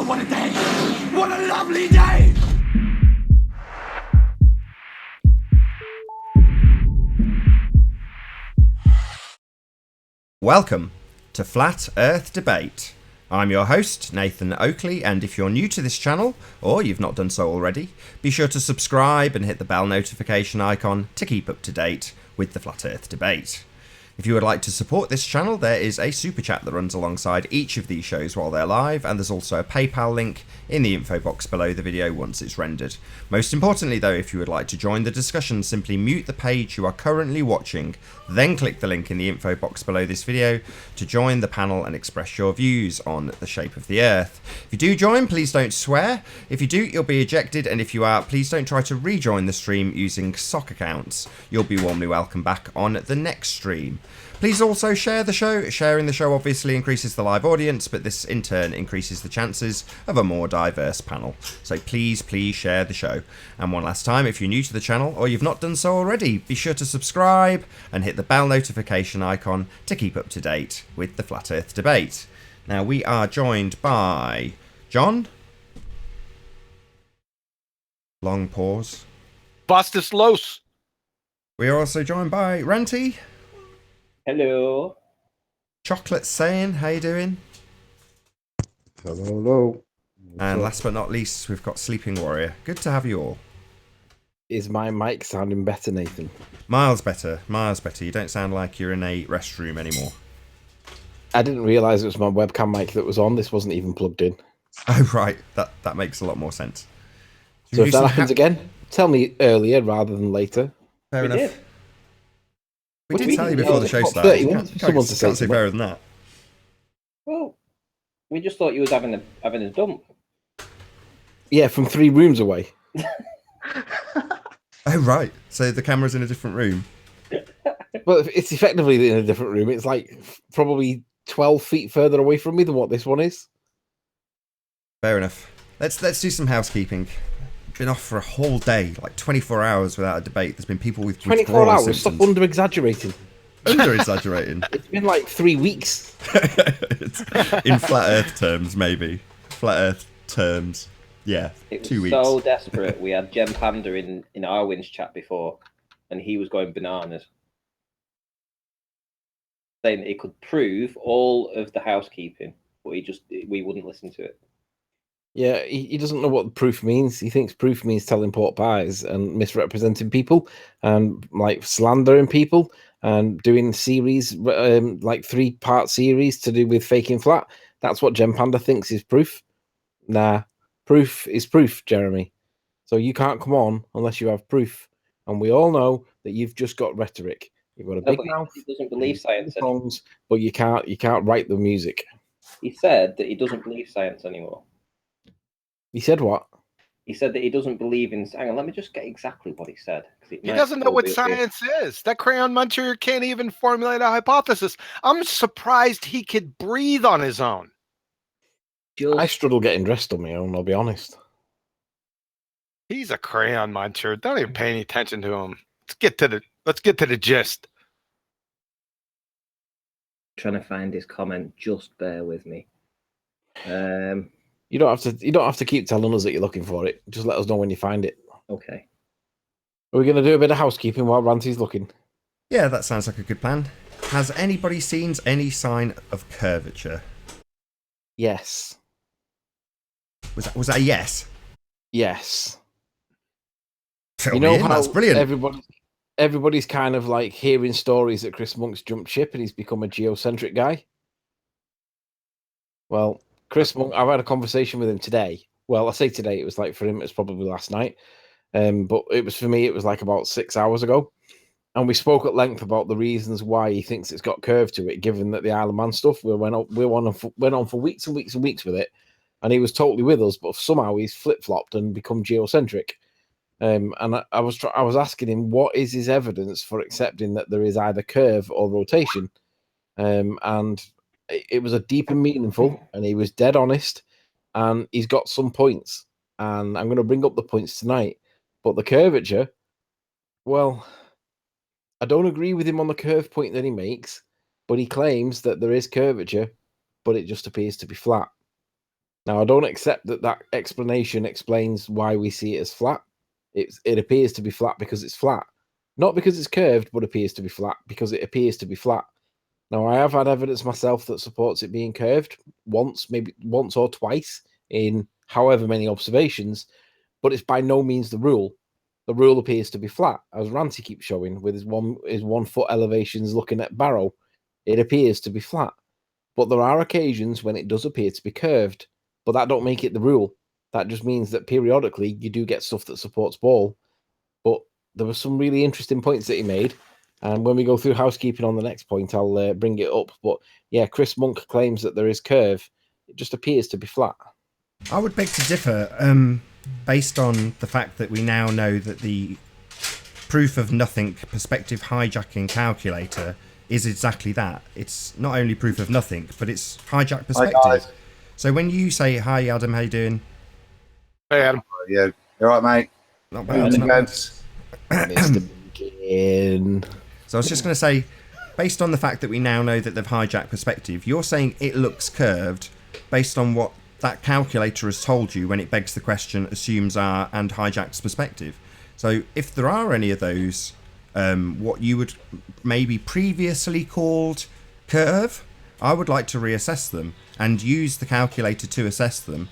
what a day! What a lovely day! Welcome to Flat Earth Debate. I'm your host, Nathan Oakley, and if you're new to this channel, or you've not done so already, be sure to subscribe and hit the bell notification icon to keep up to date with the Flat Earth Debate. If you would like to support this channel, there is a super chat that runs alongside each of these shows while they're live, and there's also a PayPal link in the info box below the video once it's rendered. Most importantly though, if you would like to join the discussion, simply mute the page you are currently watching, then click the link in the info box below this video to join the panel and express your views on the shape of the Earth. If you do join, please don't swear. If you do, you'll be ejected, and if you are, please don't try to rejoin the stream using sock accounts. You'll be warmly welcome back on the next stream. Please also share the show. Sharing the show obviously increases the live audience, but this in turn increases the chances of a more diverse panel. So please share the show. And one last time, if you're new to the channel or you've not done so already, be sure to subscribe and hit the bell notification icon to keep up to date with the Flat Earth Debate. Now we are joined by John. Long pause. Bustus Los. We are also joined by Ranty. Hello. Chocolate saying, how you doing? Hello. And last but not least, we've got Sleeping Warrior. Good to have you all. Is my mic sounding better, Nathan? Miles better. You don't sound like you're in a restroom anymore. I didn't realise it was my webcam mic that was on. This wasn't even plugged in. Oh, right. That makes a lot more sense. So if that happens again, tell me earlier rather than later. Fair enough. Did. We did tell you before the show started. 31 for someone to say Can't say fairer than that. Well, we just thought you was having a dump. Yeah, from 3 rooms away. Oh, right. So the camera's in a different room. Well, it's effectively in a different room. It's like probably 12 feet further away from me than what this one is. Fair enough. Let's do some housekeeping. Been off for a whole day, like 24 hours without a debate. There's been people with 24 hours. symptoms. Stop under-exaggerating. Under-exaggerating. It's been like 3 weeks. In flat Earth terms, maybe. Flat Earth terms, yeah. It was 2 weeks. so desperate. We had Jem Panda in Arwin's chat before, and he was going bananas, saying that he could prove all of the housekeeping, but we wouldn't listen to it. Yeah, he doesn't know what proof means. He thinks proof means telling pork pies and misrepresenting people and like slandering people and doing series, like 3-part series to do with faking flat. That's what Gem Panda thinks is proof. Nah, proof is proof, Jeremy. So you can't come on unless you have proof. And we all know that you've just got rhetoric. You've got a big mouth. He doesn't believe science anymore. Songs, but you can't write the music. He said that he doesn't believe science anymore. He said what? He said that he doesn't believe in. Hang on, let me just get exactly what he said. He doesn't know what science is. That crayon muncher can't even formulate a hypothesis. I'm surprised he could breathe on his own. I struggle getting dressed on my own, I'll be honest. He's a crayon muncher. Don't even pay any attention to him. Let's get to the gist. Trying to find his comment. Just bear with me. You don't have to keep telling us that you're looking for it. Just let us know when you find it. Okay. Are we going to do a bit of housekeeping while Ranty's looking? Yeah, that sounds like a good plan. Has anybody seen any sign of curvature? Yes. Was that a yes? Yes. Fill You me know in, how that's brilliant. everybody's kind of like hearing stories that Chris Monk's jumped ship and he's become a geocentric guy. Well, Chris Monk, I've had a conversation with him today. Well, I say today, it was like for him, it was probably last night. But it was for me, it was like about 6 hours ago. And we spoke at length about the reasons why he thinks it's got curve to it, given that the Isle of Man stuff, we went on for weeks and weeks and weeks with it. And he was totally with us, but somehow he's flip-flopped and become geocentric. And I was asking him, what is his evidence for accepting that there is either curve or rotation? And it was a deep and meaningful, and he was dead honest, and he's got some points. And I'm going to bring up the points tonight. But the curvature, well, I don't agree with him on the curve point that he makes, but he claims that there is curvature, but it just appears to be flat. Now, I don't accept that explanation explains why we see it as flat. It appears to be flat because it's flat. Not because it's curved, but appears to be flat because it appears to be flat. Now, I have had evidence myself that supports it being curved maybe once or twice in however many observations, but it's by no means the rule. The rule appears to be flat, as Ranty keeps showing with his 1 foot elevations looking at Barrow. It appears to be flat, but there are occasions when it does appear to be curved, but that don't make it the rule. That just means that periodically you do get stuff that supports ball. But there were some really interesting points that he made, and when we go through housekeeping on the next point, I'll bring it up. But yeah, Chris Monk claims that there is curve. It just appears to be flat. I would beg to differ, based on the fact that we now know that the proof of nothing perspective hijacking calculator is exactly that. It's not only proof of nothing, but it's hijack perspective. Hi guys. So when you say, hi Adam, how you doing? Hey, Adam. Yeah, you all right, mate? Not bad. Evening, Not bad. lads. Mr. Beacon. So I was just going to say, based on the fact that we now know that they've hijacked perspective, you're saying it looks curved based on what that calculator has told you when it begs the question, assumes R, and hijacks perspective. So if there are any of those, what you would maybe previously called curve, I would like to reassess them and use the calculator to assess them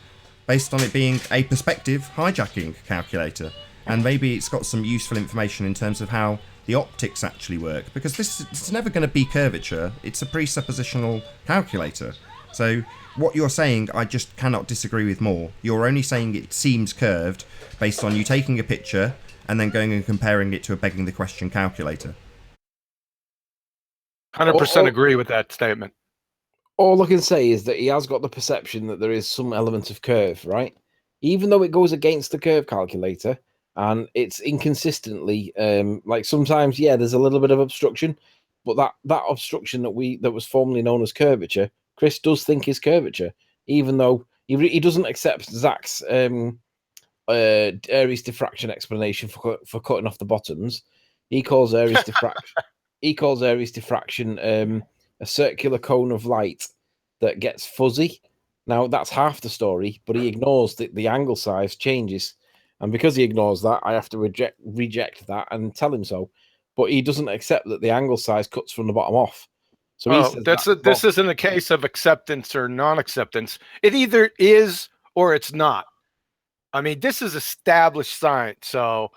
based on it being a perspective hijacking calculator. And maybe it's got some useful information in terms of how the optics actually work, because it's never going to be curvature. It's a presuppositional calculator. So what you're saying, I just cannot disagree with more. You're only saying it seems curved based on you taking a picture and then going and comparing it to a begging the question calculator. 100% agree with that statement. All I can say is that he has got the perception that there is some element of curve, right? Even though it goes against the curve calculator and it's inconsistently, like sometimes, yeah, there's a little bit of obstruction, but that obstruction that was formerly known as curvature, Chris does think is curvature, even though he doesn't accept Zach's Aries diffraction explanation for cutting off the bottoms. He calls Aries diffraction. He calls Aries diffraction a circular cone of light that gets fuzzy. Now that's half the story, but he ignores that the angle size changes, and because he ignores that, I have to reject that and tell him so. But he doesn't accept that the angle size cuts from the bottom off. So this isn't a case of acceptance or non-acceptance. It either is or it's not. I mean, this is established science. So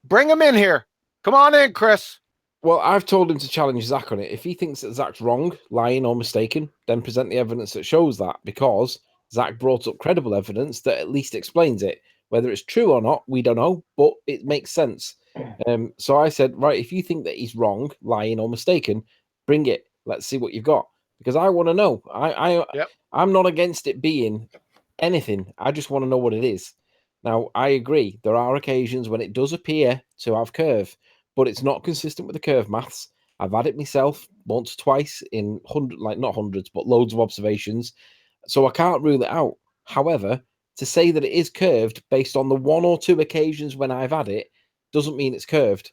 bring him in here. Come on in, Chris. Well, I've told him to challenge Zach on it. If he thinks that Zach's wrong, lying, or mistaken, then present the evidence that shows that, because Zach brought up credible evidence that at least explains it. Whether it's true or not, we don't know, but it makes sense. So I said, right, if you think that he's wrong, lying, or mistaken, bring it. Let's see what you've got, because I want to know. I'm not against it being anything. I just want to know what it is. Now, I agree. There are occasions when it does appear to have curve, but it's not consistent with the curve maths. I've had it myself once, twice in not hundreds, but loads of observations. So I can't rule it out. However, to say that it is curved based on the 1 or 2 occasions when I've had it doesn't mean it's curved.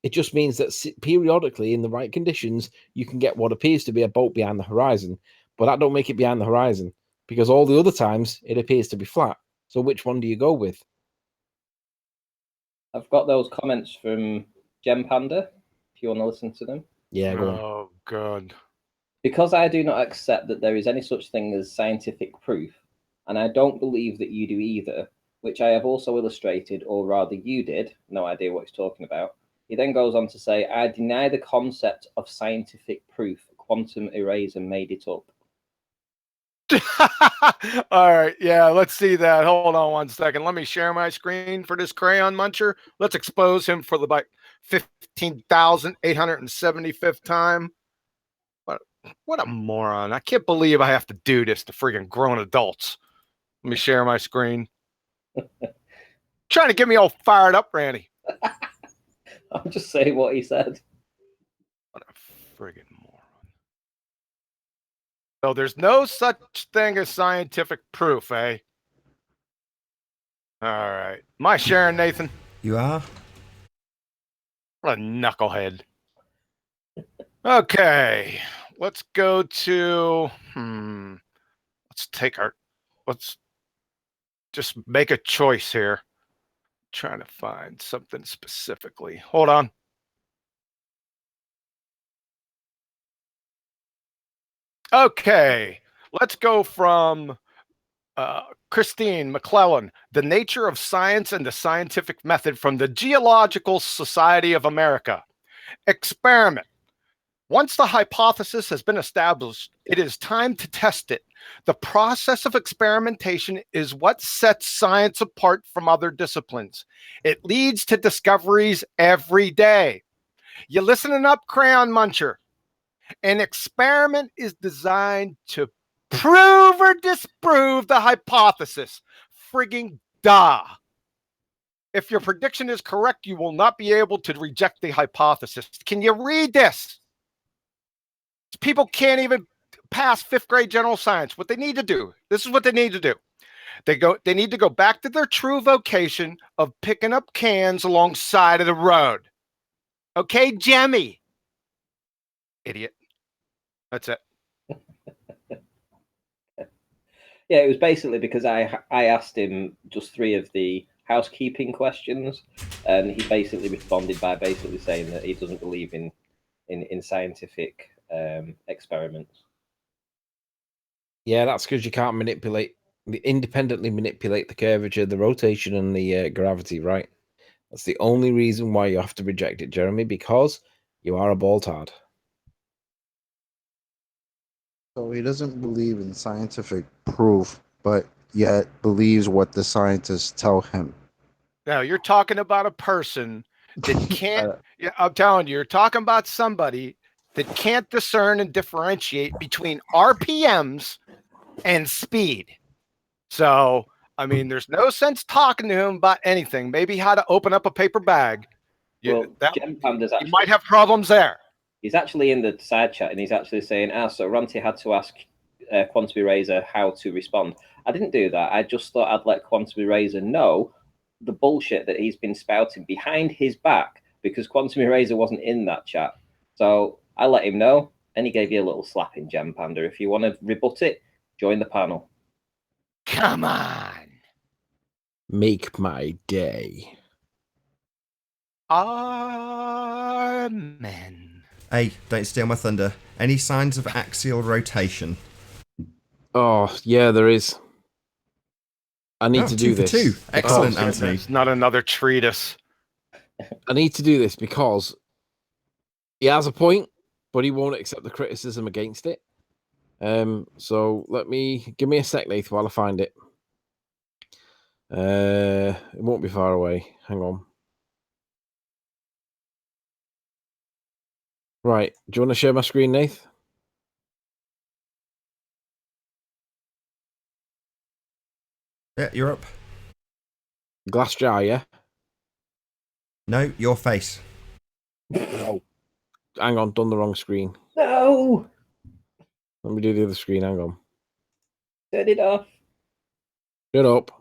It just means that periodically, in the right conditions, you can get what appears to be a boat behind the horizon. But that don't make it behind the horizon, because all the other times it appears to be flat. So which one do you go with? I've got those comments from Gem Panda, if you want to listen to them. Yeah, go on. Oh, God. Because I do not accept that there is any such thing as scientific proof, and I don't believe that you do either, which I have also illustrated, or rather you did, no idea what he's talking about. He then goes on to say, I deny the concept of scientific proof. Quantum eraser made it up. All right. Yeah, let's see that. Hold on 1 second. Let me share my screen for this crayon muncher. Let's expose him for the 15,875th time. What a moron. I can't believe I have to do this to freaking grown adults. Let me share my screen. Trying to get me all fired up, Randy. I'm just saying what he said. What a friggin' moron. So there's no such thing as scientific proof, eh? All right. Am I sharing, Nathan? You are? What a knucklehead. Okay. Let's go to let's just make a choice here. Trying to find something specifically. Hold on. Okay, let's go from Christine McClellan, The Nature of Science and the Scientific Method from the Geological Society of America. Experiment. Once the hypothesis has been established, it is time to test it. The process of experimentation is what sets science apart from other disciplines. It leads to discoveries every day. You listening up, Crayon Muncher? An experiment is designed to prove or disprove the hypothesis. Frigging duh. If your prediction is correct, you will not be able to reject the hypothesis. Can you read this? People can't even pass 5th grade general science. What they need to do, this is what they need to do. They need to go back to their true vocation of picking up cans alongside of the road. Okay, Jemmy? Idiot. That's it. Yeah, it was basically because I asked him just 3 of the housekeeping questions, and he basically responded by basically saying that he doesn't believe in scientific experiments. Yeah, that's because you can't independently manipulate the curvature, the rotation, and the gravity, right? That's the only reason why you have to reject it, Jeremy, because you are a ball-tard. So he doesn't believe in scientific proof, but yet believes what the scientists tell him. Now, you're talking about a person that can't, I'm telling you, you're talking about somebody that can't discern and differentiate between RPMs and speed. So, I mean, there's no sense talking to him about anything. Maybe how to open up a paper bag. Well, Gem Panda's you might have problems there. He's actually in the side chat, and he's actually saying, so Ranty had to ask Quantum Eraser how to respond. I didn't do that. I just thought I'd let Quantum Eraser know the bullshit that he's been spouting behind his back, because Quantum Eraser wasn't in that chat. So I let him know, and he gave you a little slap in, Gem Panda. If you want to rebut it, join the panel. Come on. Make my day. Amen. Hey, don't steal my thunder. Any signs of axial rotation? Oh, yeah, there is. I need to do this. 2 for 2. Excellent, Oh, Anthony. It's not another treatise. I need to do this because he has a point, but he won't accept the criticism against it. So give me a sec, Nath, while I find it. It won't be far away. Hang on. Right. Do you want to share my screen, Nath? Yeah, you're up. Glass jar, yeah? No, your face. Oh. Hang on, done the wrong screen. No! Let me do the other screen. Hang on. Turn it off. Shut up.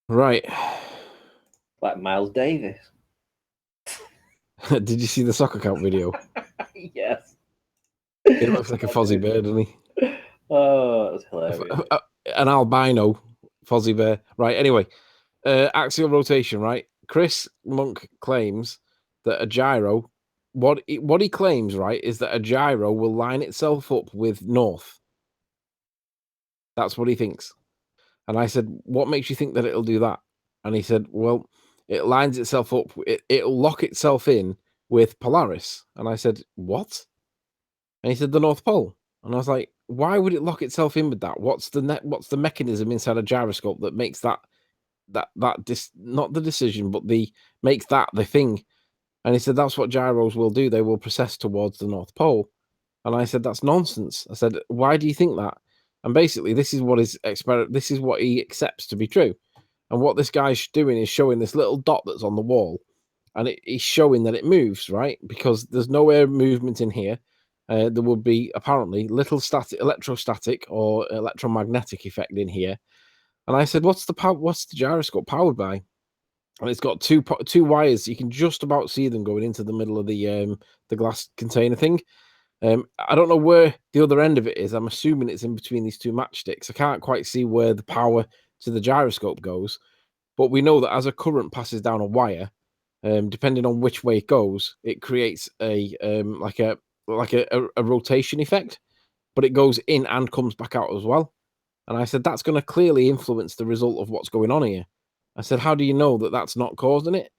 Right. Like Miles Davis. Did you see the soccer camp video? Yes. He looks like a Fozzie Bear, doesn't he? Oh, that was hilarious. An albino Fozzie Bear. Right, anyway. Axial rotation, right? Chris Monk claims that a gyro, what he claims, right, is that a gyro will line itself up with north. That's what he thinks. And I said, what makes you think that it'll do that? And he said, well, it lines itself up. It'll lock itself in with Polaris. And I said, what? And he said, the North Pole. And I was like, why would it lock itself in with that? What's the mechanism inside a gyroscope that makes not the decision, but makes that the thing? And he said, that's what gyros will do. They will process towards the North Pole. And I said, that's nonsense. I said, why do you think that? And basically, this is what he accepts to be true. And what this guy's doing is showing this little dot that's on the wall, and he's showing that it moves, right? Because there's no air movement in here. There would be apparently little electrostatic or electromagnetic effect in here. And I said, what's the gyroscope powered by? And it's got two wires. You can just about see them going into the middle of the glass container thing. I don't know where the other end of it is. I'm assuming it's in between these two matchsticks. I can't quite see where the power to the gyroscope goes, but we know that as a current passes down a wire, depending on which way it goes, it creates a rotation effect, but it goes in and comes back out as well. And I said that's going to clearly influence the result of what's going on here. I said, how do you know that that's not causing it?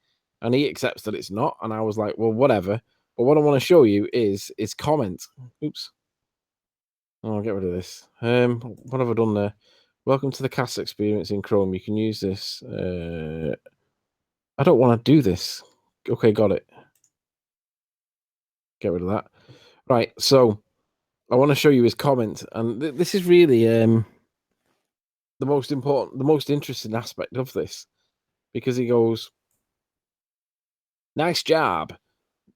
And he accepts that it's not. And I was like, well, whatever. But what I want to show you is comment. Oops. Oh, I'll get rid of this. What have I done there? Welcome to the cast experience in Chrome. You can use this. I don't want to do this. Okay, got it. Get rid of that. Right, so I want to show you his comment, and this is really the most important, the most interesting aspect of this, because he goes, "Nice job.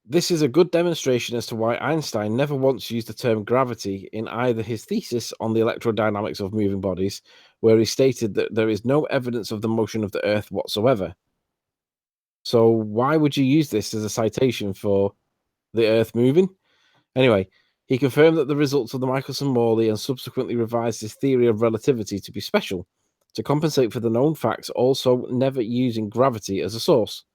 This is a good demonstration as to why Einstein never once used the term gravity in either his thesis on the electrodynamics of moving bodies, where he stated that there is no evidence of the motion of the Earth whatsoever. So why would you use this as a citation for the Earth moving?" Anyway, he confirmed that the results of the Michelson-Morley and subsequently revised his theory of relativity to be special, to compensate for the known facts, also never using gravity as a source.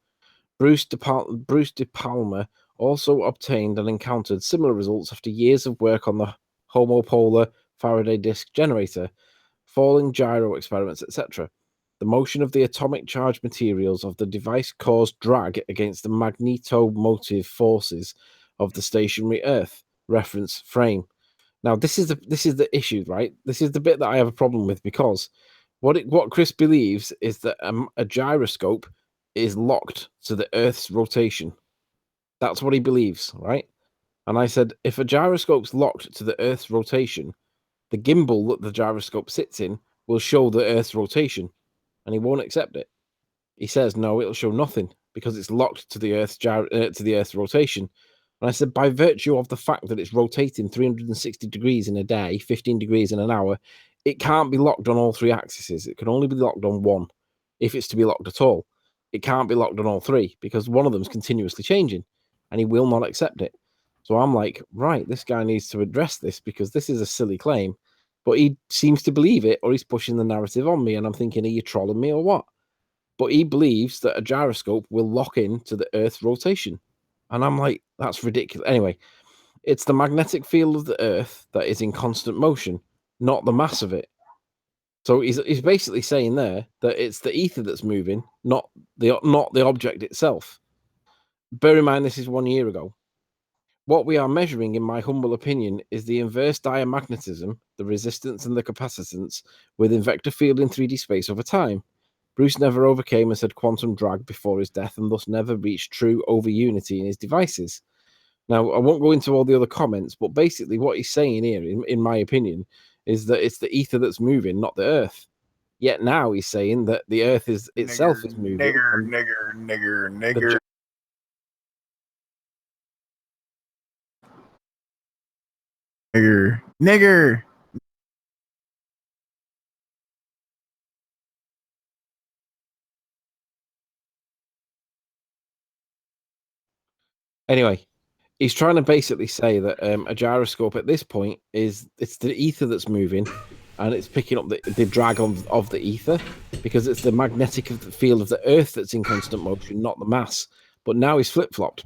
Bruce de Palma also obtained and encountered similar results after years of work on the homopolar Faraday disk generator, falling gyro experiments, etc. The motion of the atomic charged materials of the device caused drag against the magnetomotive forces of the stationary Earth reference frame. Now, this is the issue, right? This is the bit that I have a problem with, because what Chris believes is that a gyroscope is locked to the Earth's rotation. That's what he believes, right? And I said, if a gyroscope's locked to the Earth's rotation, the gimbal that the gyroscope sits in will show the Earth's rotation, and he won't accept it. He says, no, it'll show nothing because it's locked to the Earth's rotation. And I said, by virtue of the fact that it's rotating 360 degrees in a day, 15 degrees in an hour, it can't be locked on all three axes. It can only be locked on one, if it's to be locked at all. It can't be locked on all three because one of them is continuously changing, and he will not accept it. So I'm like, right, this guy needs to address this because this is a silly claim, but he seems to believe it, or he's pushing the narrative on me, and I'm thinking, are you trolling me or what? But he believes that a gyroscope will lock in to the Earth's rotation. And I'm like, that's ridiculous. Anyway, it's the magnetic field of the Earth that is in constant motion, not the mass of it. So he's basically saying there that it's the ether that's moving, not the object itself. Bear in mind, this is 1 year ago. What we are measuring, in my humble opinion, is the inverse diamagnetism, the resistance and the capacitance within vector field in 3D space over time. Bruce never overcame and said quantum drag before his death, and thus never reached true over unity in his devices. Now, I won't go into all the other comments, but basically what he's saying here, in my opinion, is that it's the ether that's moving, not the Earth. Yet now he's saying that the Earth is itself is moving. Nigger. Nigger. Anyway, he's trying to basically say that a gyroscope at this point it's the ether that's moving, and it's picking up the drag of the ether, because it's the magnetic field of the Earth that's in constant motion, not the mass. But now he's flip-flopped.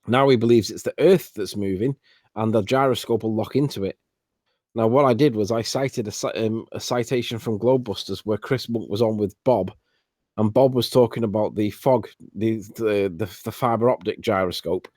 Now he believes it's the Earth that's moving, and the gyroscope will lock into it. Now, what I did was I cited a citation from Globebusters where Chris Monk was on with Bob, and Bob was talking about the fog, the fiber optic gyroscope,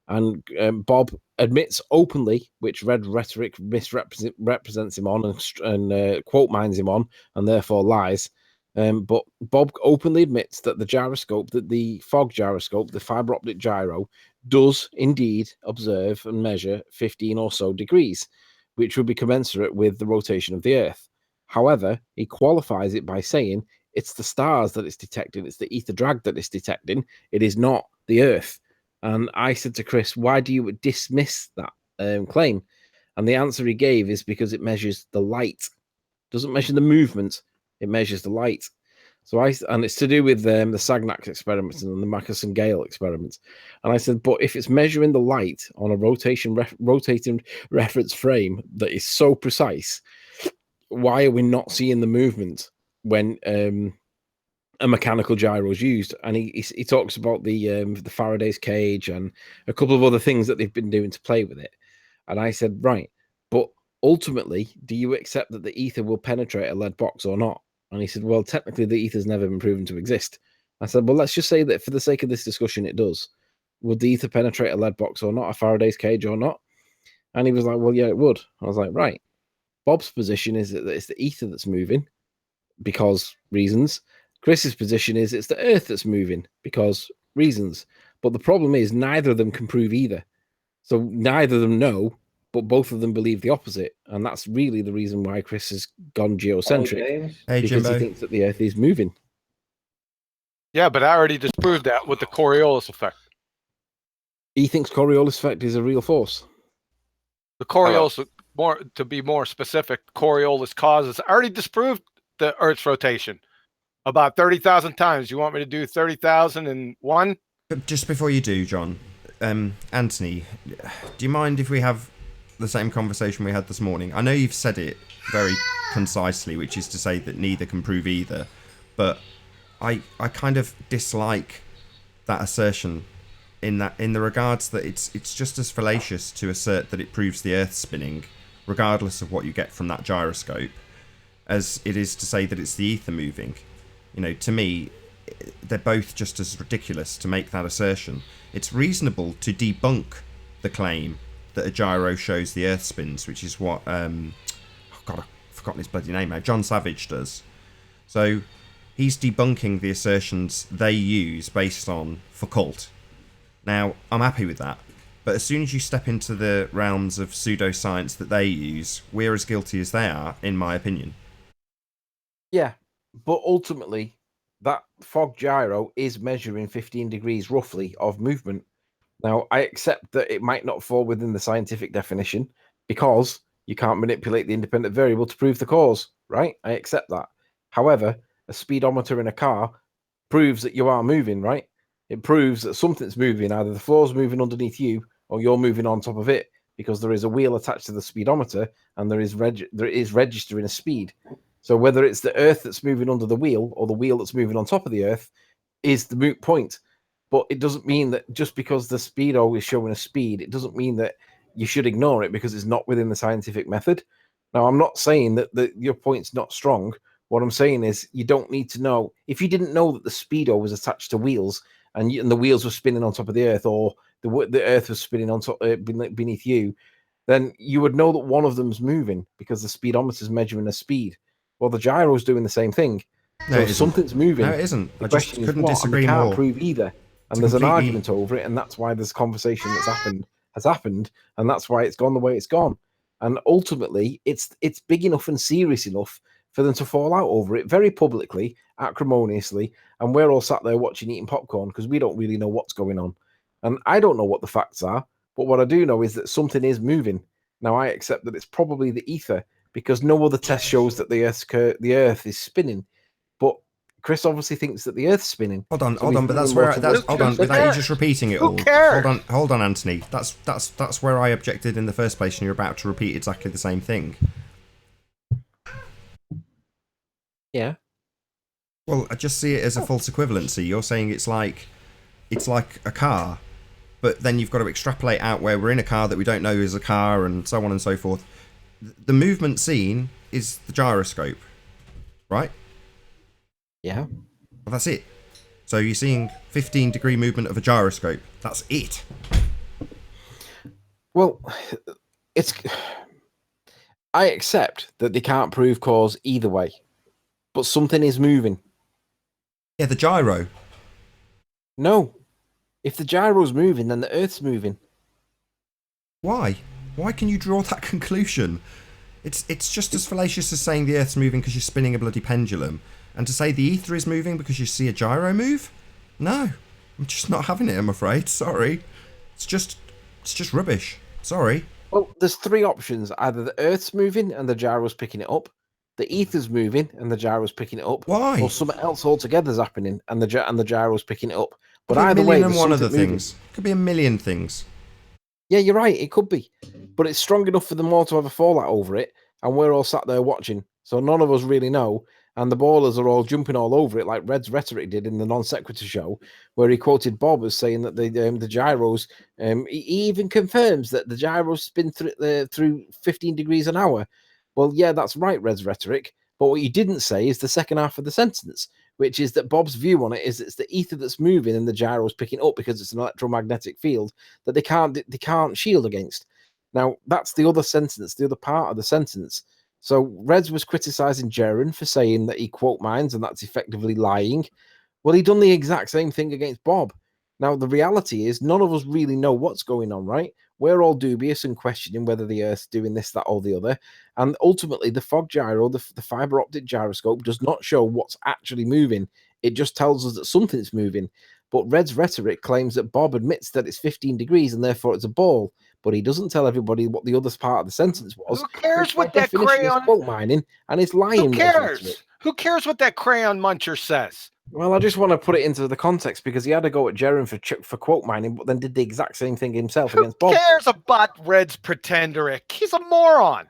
and Bob admits openly, which Red Rhetoric misrepresents him on and quote mines him on, and therefore lies. But Bob openly admits that the gyroscope, that the fog gyroscope, the fiber optic gyro, does indeed observe and measure 15 or so degrees, which would be commensurate with the rotation of the Earth. However, he qualifies it by saying it's the stars that it's detecting, it's the ether drag that it's detecting, it is not the Earth. And I said to Chris, why do you dismiss that claim? And the answer he gave is because it measures the light. It doesn't measure the movement, it measures the light. And it's to do with the Sagnax experiments and the Mackerson-Gale experiments. And I said, but if it's measuring the light on a rotating reference frame that is so precise, why are we not seeing the movement when a mechanical gyro is used? And he talks about the Faraday's cage and a couple of other things that they've been doing to play with it. And I said, right, but ultimately, do you accept that the ether will penetrate a lead box or not? And he said, well, technically, the ether's never been proven to exist. I said, well, let's just say that for the sake of this discussion, it does. Would the ether penetrate a lead box or not, a Faraday's cage or not? And he was like, well, yeah, it would. I was like, right. Bob's position is that it's the ether that's moving because reasons. Chris's position is it's the earth that's moving because reasons. But the problem is neither of them can prove either. So neither of them know, but both of them believe the opposite. And that's really the reason why Chris has gone geocentric. Hey, Because Jimbo. he thinks that the earth is moving. Yeah, but I already disproved that with the Coriolis effect. He thinks Coriolis effect is a real force. The Coriolis, to be more specific, Coriolis causes. I already disproved the Earth's rotation about 30,000 times. You want me to do 30,001? But just before you do, John, Anthony, do you mind if we have the same conversation we had this morning? I know you've said it very concisely, which is to say that neither can prove either, but I kind of dislike that assertion in the regards that it's just as fallacious to assert that it proves the Earth spinning, regardless of what you get from that gyroscope, as it is to say that it's the ether moving. You know, to me, they're both just as ridiculous to make that assertion. It's reasonable to debunk the claim that a gyro shows the Earth spins, which is what oh God, I've forgotten his bloody name now. John Savage does. So he's debunking the assertions they use based on Foucault. Now, I'm happy with that. But as soon as you step into the realms of pseudoscience that they use, we're as guilty as they are, in my opinion. Yeah, but ultimately, that fog gyro is measuring 15 degrees roughly of movement. Now, I accept that it might not fall within the scientific definition because you can't manipulate the independent variable to prove the cause, right? I accept that. However, a speedometer in a car proves that you are moving, right? It proves that something's moving, either the floor's moving underneath you or you're moving on top of it, because there is a wheel attached to the speedometer and there is registering a speed. So whether it's the earth that's moving under the wheel or the wheel that's moving on top of the earth is the moot point. But it doesn't mean that just because the speedo is showing a speed, it doesn't mean that you should ignore it because it's not within the scientific method. Now, I'm not saying that your point's not strong. What I'm saying is you don't need to know. If you didn't know that the speedo was attached to wheels and the wheels were spinning on top of the earth, or the earth was spinning on top beneath you, then you would know that one of them's moving because the speedometer is measuring a speed. Well, the gyro's doing the same thing. No, so it if something's moving. No, it isn't. The I just question is couldn't what, disagree and they can't more. prove either. And there's an argument over it, and that's why this conversation has happened, and that's why it's gone the way it's gone. And ultimately, it's big enough and serious enough for them to fall out over it very publicly, acrimoniously, and we're all sat there watching, eating popcorn because we don't really know what's going on. And I don't know what the facts are, but what I do know is that something is moving. Now, I accept that it's probably the ether because no other test shows that the Earth is spinning. But Chris obviously thinks that the Earth's spinning. Hold on, but that's where hold on, without you just repeating it all. Who cares? Hold on, Anthony. That's where I objected in the first place, and you're about to repeat exactly the same thing. Yeah. Well, I just see it as a false equivalency. You're saying it's like a car, but then you've got to extrapolate out where we're in a car that we don't know is a car, and so on and so forth. The movement seen is the gyroscope, right? Yeah. Well, that's it. So you're seeing 15-degree movement of a gyroscope. That's it. Well, I accept that they can't prove cause either way, but something is moving. Yeah, the gyro. No. If the gyro's moving, then the Earth's moving. Why? Why can you draw that conclusion? It's just as fallacious as saying the Earth's moving because you're spinning a bloody pendulum. And to say the ether is moving because you see a gyro move? No. I'm just not having it, I'm afraid. Sorry. It's just rubbish. Sorry. Well, there's three options. Either the Earth's moving and the gyro's picking it up. the ether's moving and the gyro's picking it up, Why? or something else altogether's happening and the gyro's picking it up. But Could be a either million way, and there's one something other moving. things. Could be a million things. Yeah, you're right. It could be, but it's strong enough for them all to have a fallout over it, and we're all sat there watching. So none of us really know, and the ballers are all jumping all over it, like Red's Rhetoric did in the non sequitur show, where he quoted Bob as saying that the gyros. He even confirms that the gyros spin through 15 degrees an hour. Well, yeah, that's right, Red's Rhetoric. But what you didn't say is the second half of the sentence, which is that Bob's view on it is it's the ether that's moving and the gyro's picking up because it's an electromagnetic field that they can't shield against. Now that's the other sentence, the other part of the sentence. So Reds was criticizing Jaren for saying that he quote mines and that's effectively lying. Well, he done the exact same thing against Bob. Now the reality is none of us really know what's going on, right? We're all dubious and questioning whether the Earth's doing this, that, or the other. And ultimately, the fog gyro, the fiber optic gyroscope, does not show what's actually moving. It just tells us that something's moving. But Red's Rhetoric claims that Bob admits that it's 15 degrees and therefore it's a ball, but he doesn't tell everybody what the other part of the sentence was. Who cares By what that definition, is crayon? quote mining, and it's lying. Who Red's cares? Rhetoric. Who cares what that crayon muncher says? Well, I just want to put it into the context because he had to go at Jaren for quote mining, but then did the exact same thing himself Who against Bob. cares about Red's Pretenderic? He's a moron.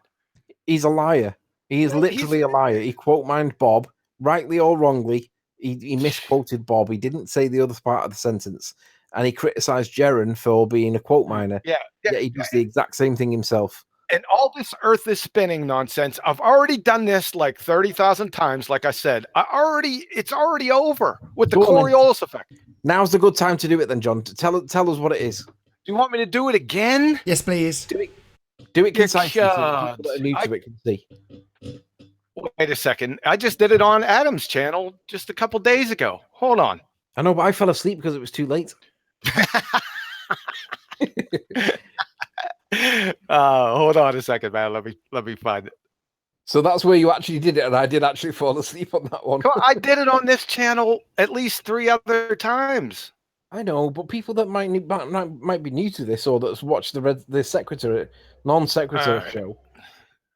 He's a liar. He is literally a liar. He quote mined Bob, rightly or wrongly. He misquoted Bob. He didn't say the other part of the sentence, and he criticized Jaren for being a quote miner. Yeah. Yet he does the exact same thing himself. And all this Earth is spinning nonsense. I've already done this like 30,000 times. Like I said, it's already over with the Go on, then. Coriolis effect. Now's the good time to do it, then, John. Tell us what it is. Do you want me to do it again? Yes, please. Do it concisely so God. people that are new to it can see. Wait a second. I just did it on Adam's channel just a couple days ago. Hold on. I know, but I fell asleep because it was too late. Hold on a second, man. Let me find it. So that's where you actually did it, and I did actually fall asleep on that one. Come on, I did it on this channel at least 3 other times. I know, but people that might be new to this or that's watched the non sequitur show.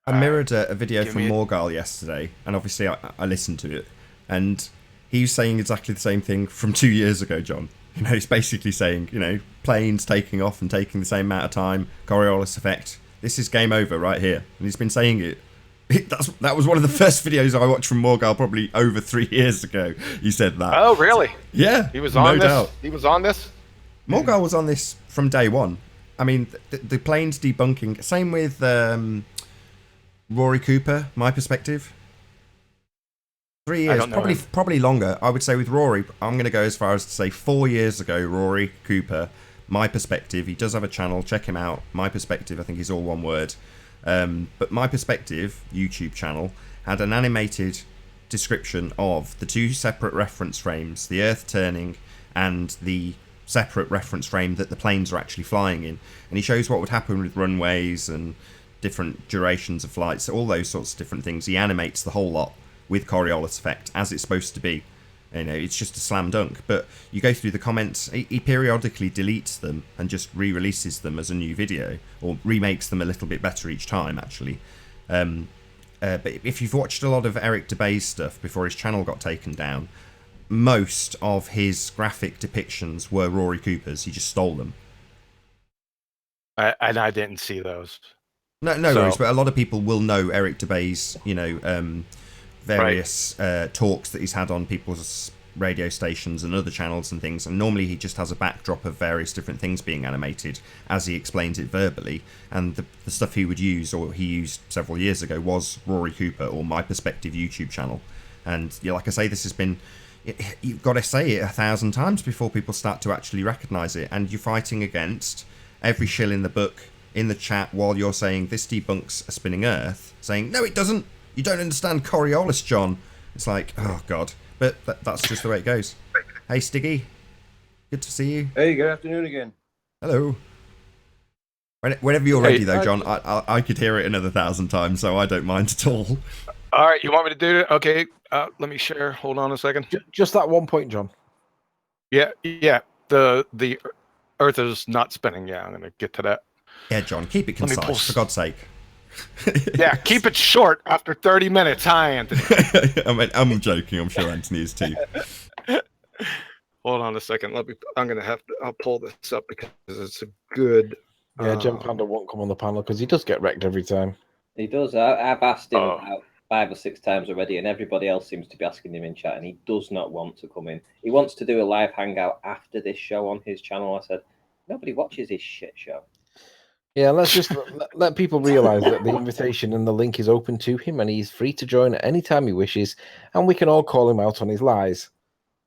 I mirrored a video Give from me a- Morgal yesterday, and obviously I listened to it, and he was saying exactly the same thing from 2 years ago, John. You know, he's basically saying, you know, planes taking off and taking the same amount of time, Coriolis effect. This is game over right here, and he's been saying it. That was one of the first videos I watched from Morgal probably over 3 years ago. He said that. Oh, really? Yeah, He was on no this. doubt. He was on this. Morgal was on this from day one. I mean, the planes debunking. Same with Rory Cooper. My perspective. 3 years, don't know probably longer. I would say with Rory, I'm going to go as far as to say 4 years ago. Rory Cooper. My perspective. He does have a channel. Check him out. My perspective. I think is all one word. But My Perspective YouTube channel had an animated description of the 2 separate reference frames, the Earth turning and the separate reference frame that the planes are actually flying in. And he shows what would happen with runways and different durations of flights, all those sorts of different things. He animates the whole lot with Coriolis effect as it's supposed to be. You know, it's just a slam dunk. But you go through the comments, he periodically deletes them and just re-releases them as a new video, or remakes them a little bit better each time, actually. But if you've watched a lot of Eric DeBay's stuff before his channel got taken down, most of his graphic depictions were Rory Cooper's. He just stole them. And I didn't see those. No worries, but a lot of people will know Eric DeBay's, you know, various talks that he's had on people's radio stations and other channels and things, and normally he just has a backdrop of various different things being animated as he explains it verbally, and the stuff he would use, or he used several years ago, was Rory Cooper or My Perspective YouTube channel. And yeah, like I say, this has been, you've got to say it 1,000 times before people start to actually recognise it, and you're fighting against every shill in the book in the chat while you're saying this debunks a spinning Earth, saying no it doesn't, you don't understand Coriolis, John. It's like, oh god. But that's just the way it goes. Hey Stiggy, good to see you. Hey, good afternoon again. Hello. Whenever you're ready Hey, though, John, I could hear it another 1,000 times, so I don't mind at all. All right, you want me to do it? Okay, let me share. Hold on a second. Just that one point, John. Yeah. The Earth is not spinning. Yeah, I'm gonna get to that. Yeah, John, keep it Let me concise, pull for God's sake. Yeah, keep it short after 30 minutes. Hi, Anthony. I mean, I'm joking. I'm sure Anthony is too. Hold on a second. I'll pull this up because it's a good. Yeah, Gem Panda won't come on the panel because he does get wrecked every time. He does. I've asked him about 5 or 6 times already, and everybody else seems to be asking him in chat, and he does not want to come in. He wants to do a live hangout after this show on his channel. I said, nobody watches this shit show. Yeah, let's just let people realize that the invitation and the link is open to him, and he's free to join at any time he wishes, and we can all call him out on his lies.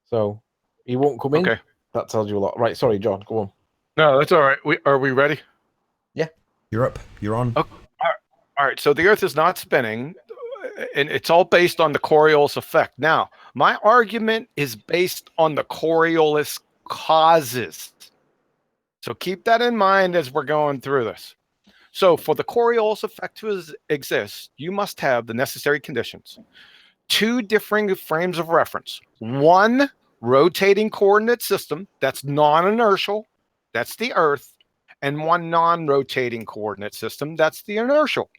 So he won't come in. Okay. That tells you a lot. Right, sorry, John, go on. No, that's all right. Are we ready? You're up. You're on. Okay. All right. So the Earth is not spinning, and it's all based on the Coriolis effect. Now, my argument is based on the Coriolis causes. So keep that in mind as we're going through this. So for the Coriolis effect to exist, you must have the necessary conditions. 2 differing frames of reference. 1 rotating coordinate system that's non-inertial, that's the Earth, and 1 non-rotating coordinate system, that's the inertial,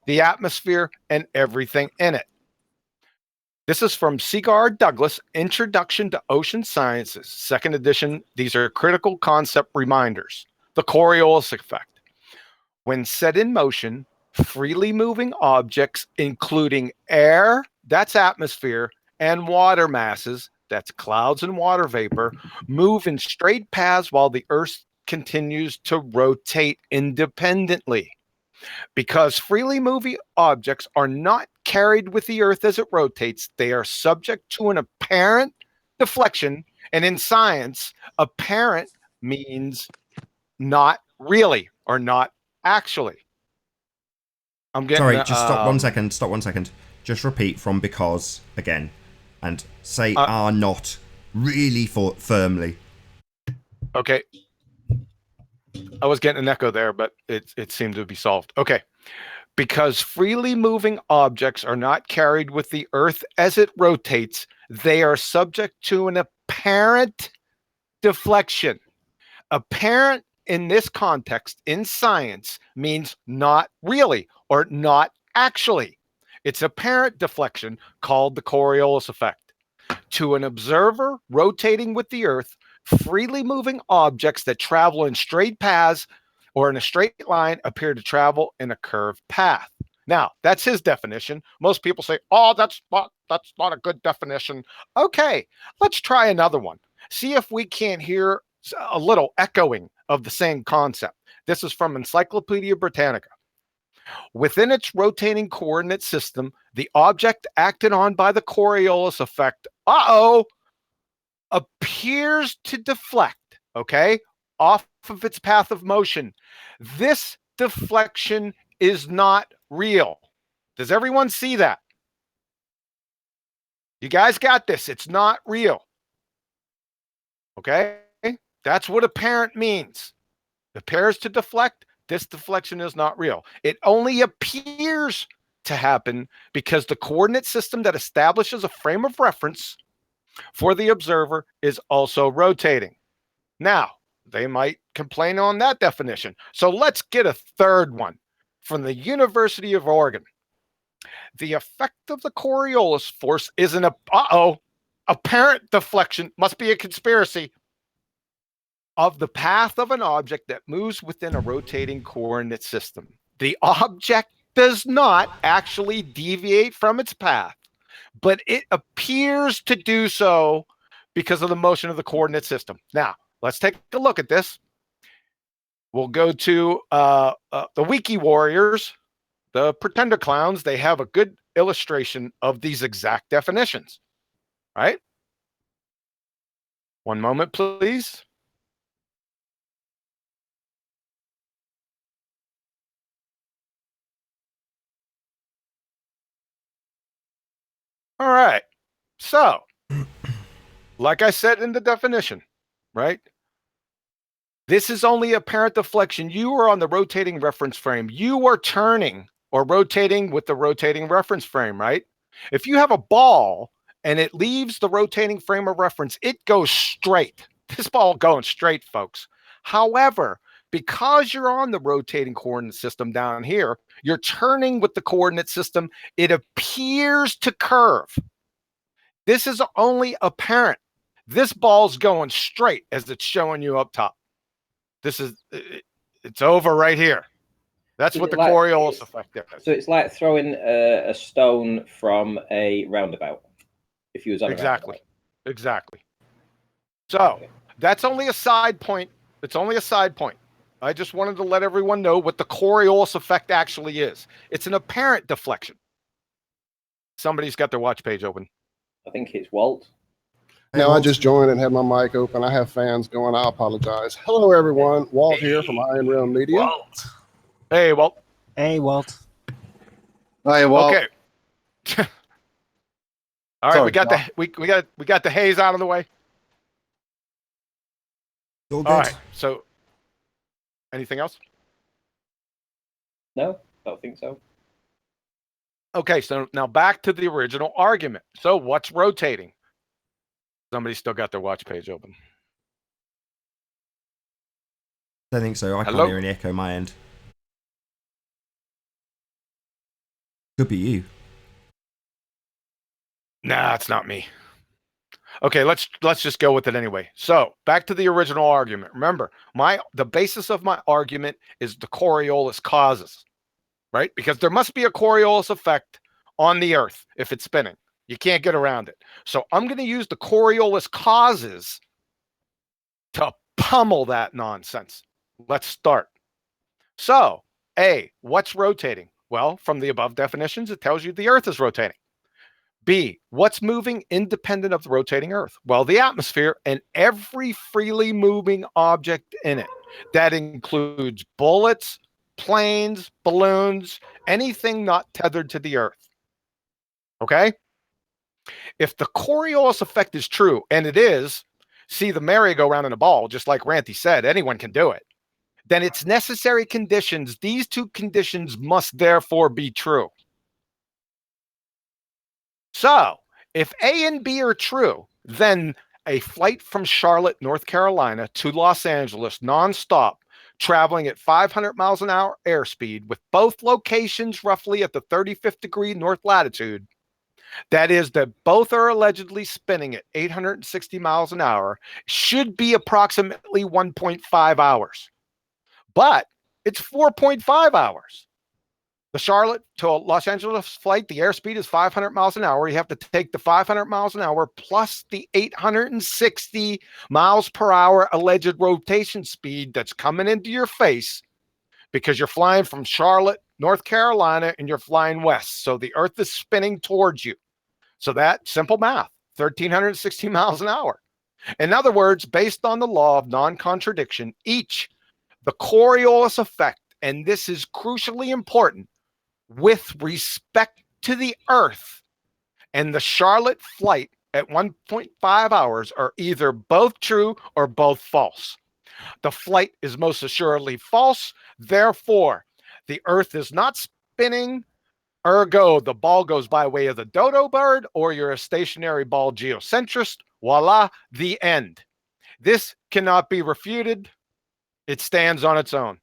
the atmosphere, and everything in it. This is from Seagar Douglas, Introduction to Ocean Sciences, 2nd edition. These are critical concept reminders. The Coriolis effect. When set in motion, freely moving objects, including air, that's atmosphere, and water masses, that's clouds and water vapor, move in straight paths while the Earth continues to rotate independently. Because freely moving objects are not carried with the Earth as it rotates, they are subject to an apparent deflection. And in science, apparent means not really or not actually. I'm getting. Sorry, just stop 1 second. Stop 1 second. Just repeat from because again, and say are not really firmly. Okay. I was getting an echo there, but it seemed to be solved. Okay. Because freely moving objects are not carried with the Earth as it rotates, they are subject to an apparent deflection. Apparent in this context in science means not really or not actually. It's apparent deflection called the Coriolis effect. To an observer rotating with the Earth, freely moving objects that travel in straight paths or in a straight line appear to travel in a curved path. Now, that's his definition. Most people say, oh, that's not a good definition. Okay, let's try another one. See if we can't hear a little echoing of the same concept. This is from Encyclopedia Britannica. Within its rotating coordinate system, the object acted on by the Coriolis effect, appears to deflect, okay, off of its path of motion. This deflection is not real. Does everyone see that? You guys got this. It's not real. Okay? That's what apparent means. It appears to deflect. This deflection is not real. It only appears to happen because the coordinate system that establishes a frame of reference for the observer is also rotating. Now, they might complain on that definition. So let's get a third one from the University of Oregon. The effect of the Coriolis force is an apparent deflection, must be a conspiracy, of the path of an object that moves within a rotating coordinate system. The object does not actually deviate from its path, but it appears to do so because of the motion of the coordinate system. Now, let's take a look at this. We'll go to the Wiki Warriors, the Pretender Clowns. They have a good illustration of these exact definitions, right? One moment, please. All right. So, like I said in the definition, right? This is only apparent deflection. You are on the rotating reference frame. You are turning or rotating with the rotating reference frame, right? If you have a ball and it leaves the rotating frame of reference, it goes straight. This ball going straight, folks. However, because you're on the rotating coordinate system down here, you're turning with the coordinate system. It appears to curve. This is only apparent. This ball's going straight as it's showing you up top. It's over right here. That's what the Coriolis effect is. So it's like throwing a stone from a roundabout. If you was on a roundabout. Exactly. So that's only a side point. It's only a side point. I just wanted to let everyone know what the Coriolis effect actually is. It's an apparent deflection. Somebody's got their watch page open. I think it's Walt. No, I just joined and had my mic open. I have fans going. I apologize. Hello, everyone. Walt here from Iron Realm Media. Walt. Hey, Walt. Hey, Walt. Hey, Walt. Okay. All right, Sorry, we got the haze out of the way. All good. All right. So, anything else? No, don't think so. Okay, so now back to the original argument. So, what's rotating? Somebody still got their watch page open. I don't think so. I Hello? can't hear any echo on my end. Could be you. Nah, it's not me. Okay, let's just go with it anyway. So back to the original argument. Remember, the basis of my argument is the Coriolis causes, right? Because there must be a Coriolis effect on the Earth if it's spinning. You can't get around it. So I'm going to use the Coriolis causes to pummel that nonsense. Let's start. So, A, what's rotating? Well, from the above definitions, it tells you the Earth is rotating. B, what's moving independent of the rotating Earth? Well, the atmosphere and every freely moving object in it. That includes bullets, planes, balloons, anything not tethered to the Earth. Okay? If the Coriolis effect is true, and it is, see the merry-go-round in a ball, just like Ranty said, anyone can do it, then it's necessary conditions. These two conditions must therefore be true. So, if A and B are true, then a flight from Charlotte, North Carolina to Los Angeles nonstop, traveling at 500 miles an hour airspeed with both locations roughly at the 35th degree north latitude, that is, that both are allegedly spinning at 860 miles an hour, should be approximately 1.5 hours. But it's 4.5 hours. The Charlotte to Los Angeles flight, the airspeed is 500 miles an hour. You have to take the 500 miles an hour plus the 860 miles per hour alleged rotation speed that's coming into your face because you're flying from Charlotte, North Carolina, and you're flying west. So the Earth is spinning towards you. So that simple math, 1,360 miles an hour. In other words, based on the law of non-contradiction, the Coriolis effect, and this is crucially important, with respect to the Earth and the Charlotte flight at 1.5 hours are either both true or both false. The flight is most assuredly false. Therefore, the Earth is not spinning. Ergo, the ball goes by way of the dodo bird, or you're a stationary ball geocentrist. Voila, the end. This cannot be refuted. It stands on its own.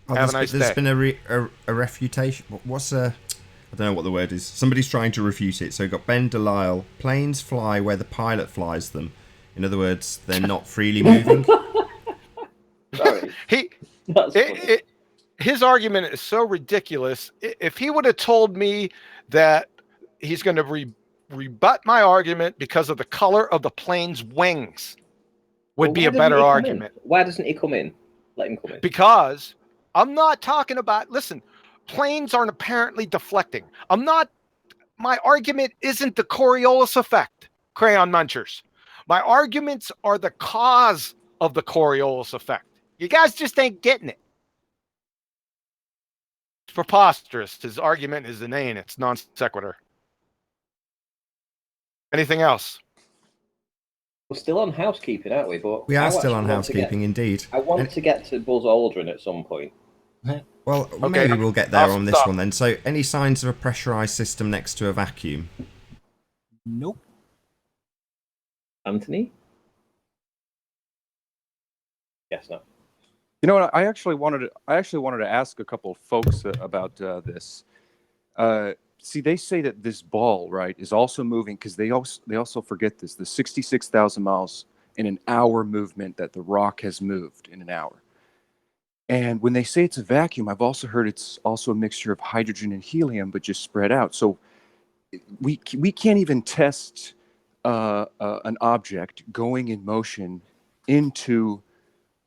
Oh, Have a nice there's day. been a refutation. What's a... I don't know what the word is. Somebody's trying to refute it. So we've got Ben Delisle. Planes fly where the pilot flies them. In other words, they're not freely moving. Sorry. His argument is so ridiculous. If he would have told me that he's going to rebut my argument because of the color of the plane's wings, would be a better argument. Why doesn't he come in? Let him come in. Because I'm not talking about, listen, planes aren't apparently deflecting. My argument isn't the Coriolis effect, crayon munchers. My arguments are the cause of the Coriolis effect. You guys just ain't getting it. It's preposterous. His argument is inane. It's non sequitur. Anything else? We're still on housekeeping, aren't we? But We are still on housekeeping, indeed. I want to get to Buzz Aldrin at some point. Well, Okay, maybe we'll get there I'll on this stop. one then. So, any signs of a pressurized system next to a vacuum? Nope. Anthony? Yes, no. You know what? I actually wanted to ask a couple of folks about this. See, they say that this ball, right, is also moving because they also forget this. The 66,000 miles in an hour movement that the rock has moved in an hour. And when they say it's a vacuum, I've also heard it's also a mixture of hydrogen and helium, but just spread out. So we can't even test an object going in motion into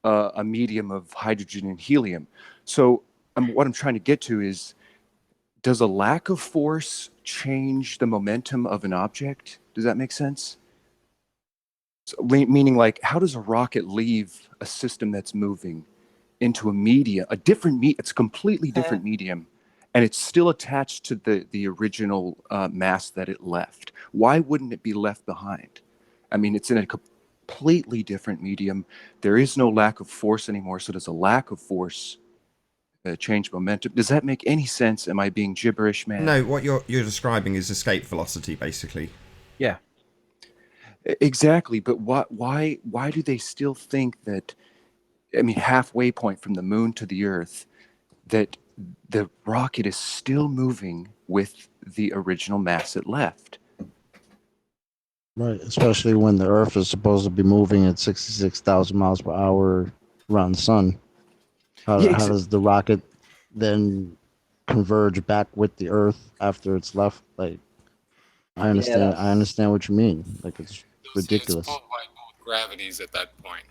a medium of hydrogen and helium. So what I'm trying to get to is, does a lack of force change the momentum of an object? Does that make sense? So, meaning, like, how does a rocket leave a system that's moving into it's a completely different medium, and it's still attached to the original mass that it left? Why wouldn't it be left behind? I mean, it's in a completely different medium. There is no lack of force anymore. So does a lack of force change momentum? Does that make any sense? Am I being gibberish, man? No, what you're describing is escape velocity, basically. Yeah. Exactly. But why do they still think that, I mean, halfway point from the moon to the Earth, that the rocket is still moving with the original mass it left? Right, especially when the Earth is supposed to be moving at 66,000 miles per hour around the sun. How does the rocket then converge back with the Earth after it's left? Like, I understand. I understand what you mean. Like, it's ridiculous. It's pulled by both gravities at that point,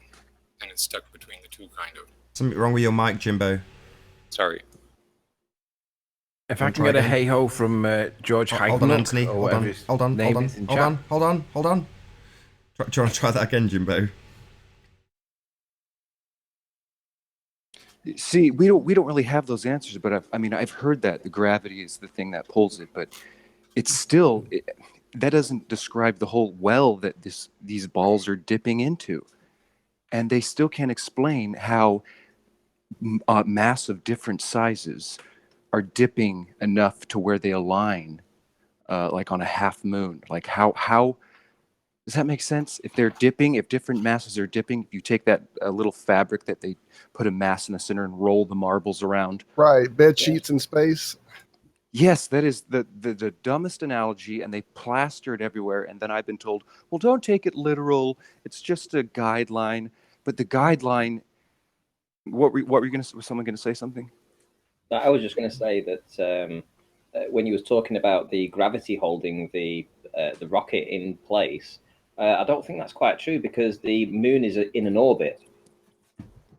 and it's stuck between the two, kind of. Something wrong with your mic, Jimbo? Sorry. If I can get a hey-ho from George Hyde. Hold on, Anthony. Hold on. Hold on. Do you want to try that again, Jimbo? See, we don't really have those answers, but I've heard that the gravity is the thing that pulls it, but it's still that doesn't describe the whole well that these balls are dipping into, and they still can't explain how mass of different sizes are dipping enough to where they align, like on a half moon. Like how does that make sense? If different masses are dipping, if you take that little fabric that they put a mass in the center and roll the marbles around. Right, bed sheets in space. Yes, that is the dumbest analogy, and they plaster it everywhere. And then I've been told, well, don't take it literal. It's just a guideline. But the guideline, what were you going to? Was someone going to say something? I was just going to say that when you was talking about the gravity holding the rocket in place, I don't think that's quite true, because the moon is in an orbit,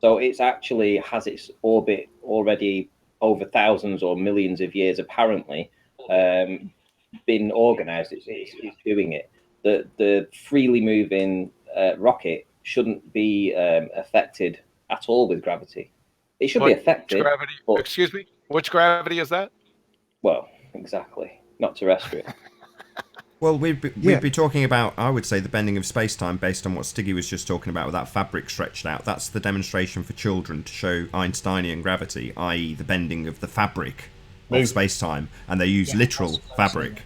so it's actually has its orbit already over thousands or millions of years, apparently, been organized. It's doing it. The freely moving rocket shouldn't be affected at all with gravity. It should be affected. Gravity? But, excuse me? Which gravity is that? Well, exactly. Not terrestrial. Well, we'd be talking about, I would say, the bending of space-time based on what Stiggy was just talking about with that fabric stretched out. That's the demonstration for children to show Einsteinian gravity, i.e. the bending of the fabric of space-time, and they use literal fabric.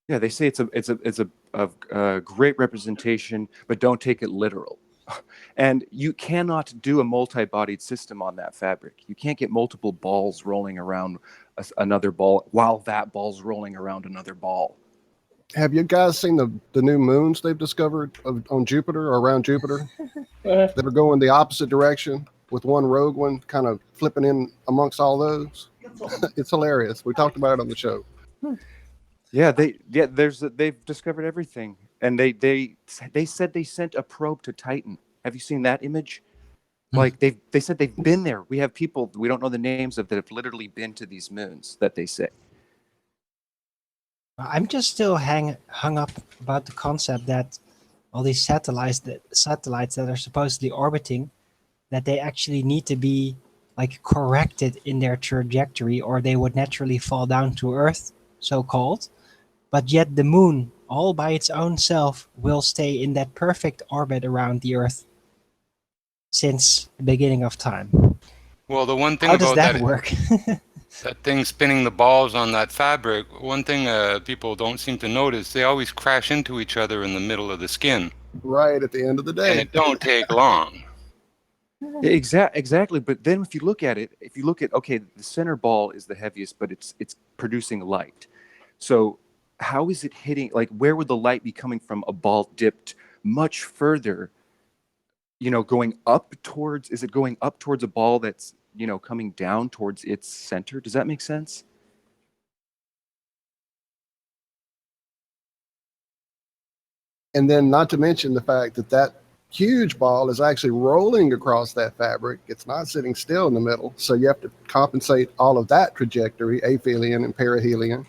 Yeah, they say it's a great representation, but don't take it literal. And you cannot do a multi-bodied system on that fabric. You can't get multiple balls rolling around another ball while that ball's rolling around another ball. Have you guys seen the new moons they've discovered on Jupiter or around Jupiter? That are going the opposite direction, with one rogue one kind of flipping in amongst all those. It's hilarious. We talked about it on the show. Yeah, they've discovered everything, and they said they sent a probe to Titan. Have you seen that image? Like they said they've been there. We have people we don't know the names of that have literally been to these moons that they say. I'm just still hung up about the concept that all these satellites that are supposedly orbiting, that they actually need to be like corrected in their trajectory, or they would naturally fall down to Earth, so-called. But yet the moon, all by its own self, will stay in that perfect orbit around the Earth since the beginning of time. Well, the one thing How does about that work? that thing spinning the balls on that fabric, one thing people don't seem to notice, they always crash into each other in the middle of the skin. right at the end of the and day. it don't take long. Exactly. But then if you look at it, okay, the center ball is the heaviest, but it's producing light. So how is it hitting? Like, where would the light be coming from? A ball dipped much further, going up towards? Is it going up towards a ball that's coming down towards its center? Does that make sense? And then not to mention the fact that that huge ball is actually rolling across that fabric. It's not sitting still in the middle. So you have to compensate all of that trajectory, aphelion and perihelion.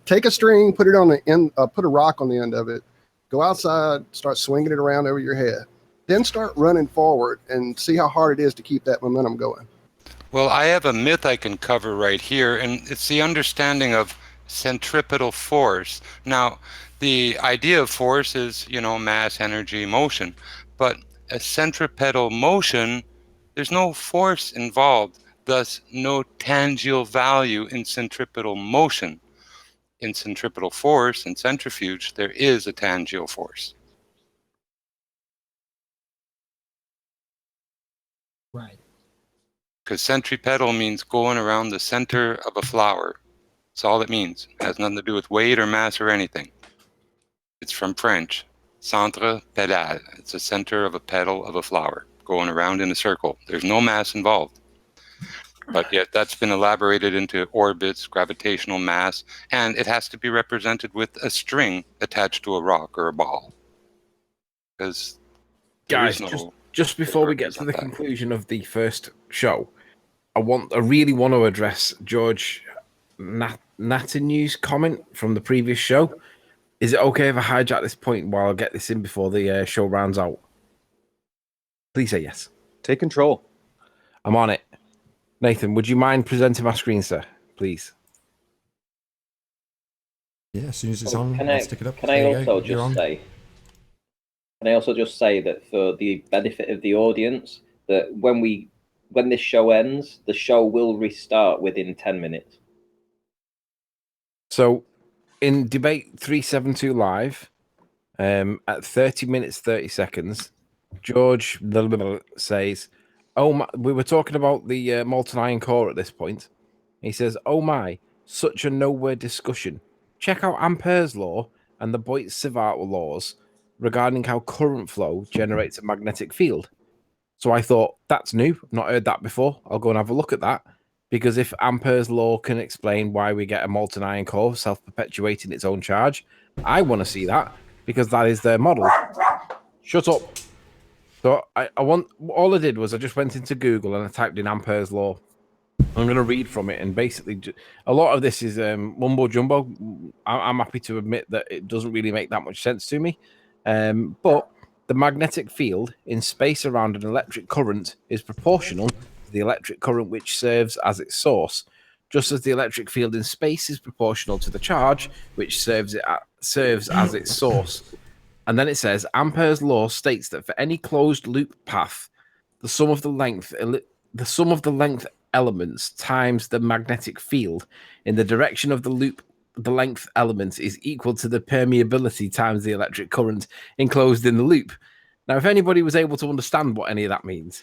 Take a string, put it on the end, put a rock on the end of it, go outside, start swinging it around over your head. Then start running forward and see how hard it is to keep that momentum going. Well, I have a myth I can cover right here, and it's the understanding of centripetal force. Now, the idea of force is, mass, energy, motion. But a centripetal motion, there's no force involved, thus no tangible value in centripetal motion. In centripetal force and centrifuge, there is a tangible force. Right. Because centripetal means going around the center of a flower. That's all it means. It has nothing to do with weight or mass or anything. It's from French. Centre pédale. It's the center of a petal of a flower, going around in a circle. There's no mass involved. But yet that's been elaborated into orbits, gravitational mass, and it has to be represented with a string attached to a rock or a ball. Because Guys, just before we get to the conclusion of the first show, I really want to address George Natinu's comment from the previous show. Is it okay if I hijack this point while I get this in before the show rounds out? Please say yes. Take control. I'm on it. Nathan, would you mind presenting my screen, sir? Please. Yeah, as soon as it's on, I'll stick it up. Can I also just say that for the benefit of the audience, that when this show ends, the show will restart within 10 minutes. So, in debate 372 live, at 30 minutes 30 seconds, George says, "Oh my!" We were talking about the molten iron core at this point. He says, "Oh my, such a nowhere discussion. Check out Ampere's law and the Boyd-Sievert laws regarding how current flow generates a magnetic field." So I thought, that's new. I've not heard that before. I'll go and have a look at that. Because if Ampere's law can explain why we get a molten iron core self-perpetuating its own charge, I want to see that because that is their model. Shut up. So all I did was I just went into Google and I typed in Ampere's law. I'm going to read from it, and basically a lot of this is mumbo jumbo. I'm happy to admit that it doesn't really make that much sense to me. But the magnetic field in space around an electric current is proportional to the electric current which serves as its source, just as the electric field in space is proportional to the charge which serves as its source. And then it says, Ampere's law states that for any closed loop path, the sum of the length elements times the magnetic field in the direction of the loop, the length element is equal to the permeability times the electric current enclosed in the loop. Now, if anybody was able to understand what any of that means,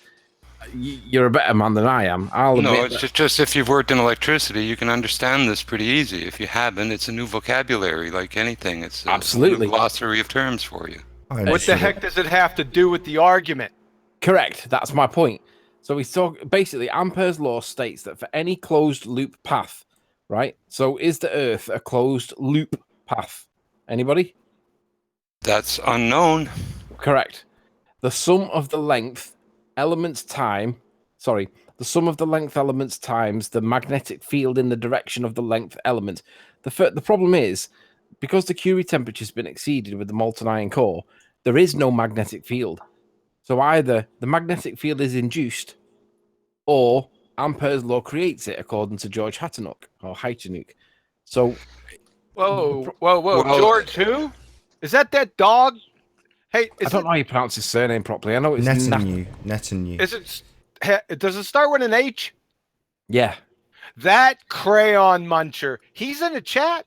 you're a better man than I am. No, it's just if you've worked in electricity, you can understand this pretty easy. If you haven't, it's a new vocabulary, like anything. It's absolutely a new glossary of terms for you. What the heck does it have to do with the argument? Correct. That's my point. So we talk basically. Ampere's law states that for any closed loop path, right? So is the Earth a closed loop path? Anybody? That's unknown. Correct. The sum of the length elements times the magnetic field in the direction of the length element. The problem is, because the Curie temperature has been exceeded with the molten iron core, there is no magnetic field. So either the magnetic field is induced, or Ampere's law creates it, according to George Heitanuk. So, whoa, George who? Is that dog? Hey, I don't know how you pronounce his surname properly. I know it's Netanyahu. Is it? Does it start with an H? Yeah. That crayon muncher. He's in the chat.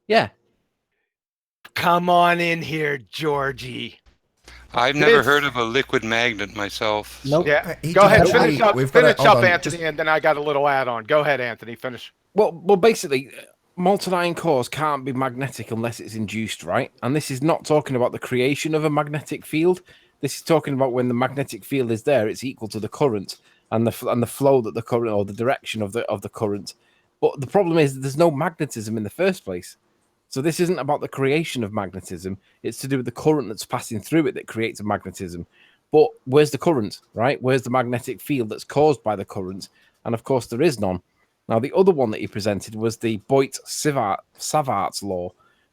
Yeah. Come on in here, Georgie. I've never heard of a liquid magnet myself. Nope. Yeah. He Go ahead. actually- Finish up, we've got hold on, Anthony, just- and then I got a little add-on. Go ahead, Anthony. Finish. Well, basically, molten iron cores can't be magnetic unless it's induced, right? And this is not talking about the creation of a magnetic field. This is talking about when the magnetic field is there, it's equal to the current and the flow that the current, or the direction of the current. But the problem is there's no magnetism in the first place. So this isn't about the creation of magnetism. It's to do with the current that's passing through it that creates a magnetism. But where's the current, right? Where's the magnetic field that's caused by the current? And of course, there is none. Now, the other one that he presented was the Boit-Savart's law,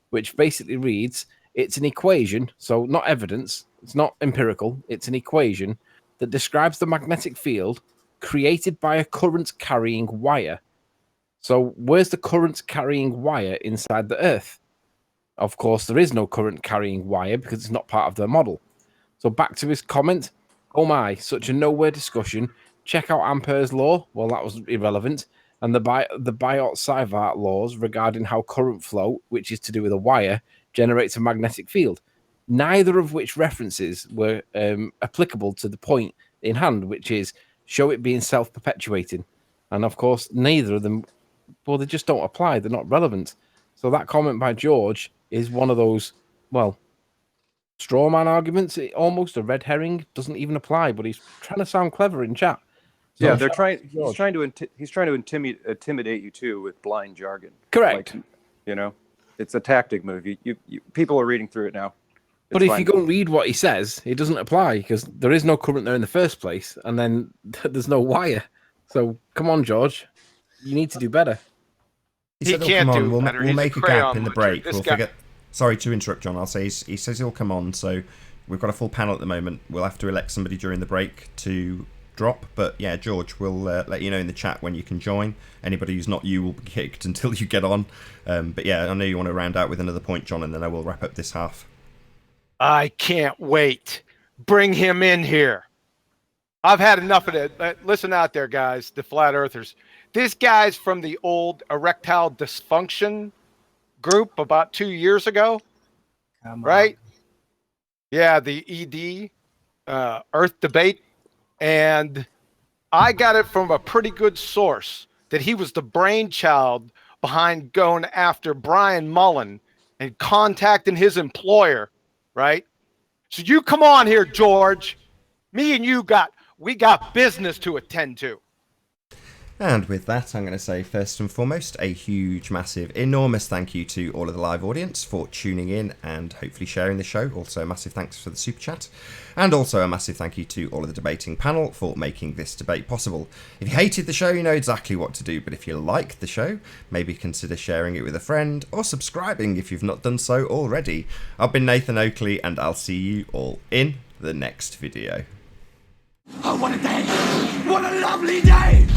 which basically reads, it's an equation, so not evidence, it's not empirical, it's an equation that describes the magnetic field created by a current carrying wire. So where's the current carrying wire inside the Earth? Of course, there is no current carrying wire because it's not part of their model. So back to his comment, oh my, such a nowhere discussion. Check out Ampere's law. Well, that was irrelevant. And the Biot-Savart laws regarding how current flow, which is to do with a wire, generates a magnetic field. Neither of which references were applicable to the point in hand, which is show it being self-perpetuating. And of course, neither of them, well, they just don't apply. They're not relevant. So that comment by George is one of those, well, straw man arguments. Almost a red herring, doesn't even apply, but he's trying to sound clever in chat. So Yeah, they're trying. He's trying to intimidate you too with blind jargon. Correct. Like, you know, it's a tactic move. You people are reading through it now. But if you go and read what he says, it doesn't apply because there is no current there in the first place, and then there's no wire. So come on, George, you need to do better. He said, can't come on, do we'll, better. we'll He's a make a crayon gap in the muncher. break. This We'll guy- figure. Sorry to interrupt, John. I'll say he says he'll come on, so we've got a full panel at the moment. We'll have to elect somebody during the break to drop. But yeah, George, we'll let you know in the chat when you can join. Anybody who's not you will be kicked until you get on. But yeah, I know you want to round out with another point, John, and then I will wrap up this half. I can't wait. Bring him in here. I've had enough of it. Listen out there, guys, the flat earthers. This guy's from the old erectile dysfunction group about 2 years ago, right? Yeah, the ED, Earth Debate. And I got it from a pretty good source that he was the brainchild behind going after Brian Mullen and contacting his employer, right? So you come on here, George. Me and you we got business to attend to. And with that, I'm going to say first and foremost, a huge, massive, enormous thank you to all of the live audience for tuning in and hopefully sharing the show. Also, a massive thanks for the super chat. And also a massive thank you to all of the debating panel for making this debate possible. If you hated the show, you know exactly what to do. But if you liked the show, maybe consider sharing it with a friend or subscribing if you've not done so already. I've been Nathan Oakley, and I'll see you all in the next video. Oh, what a day! What a lovely day!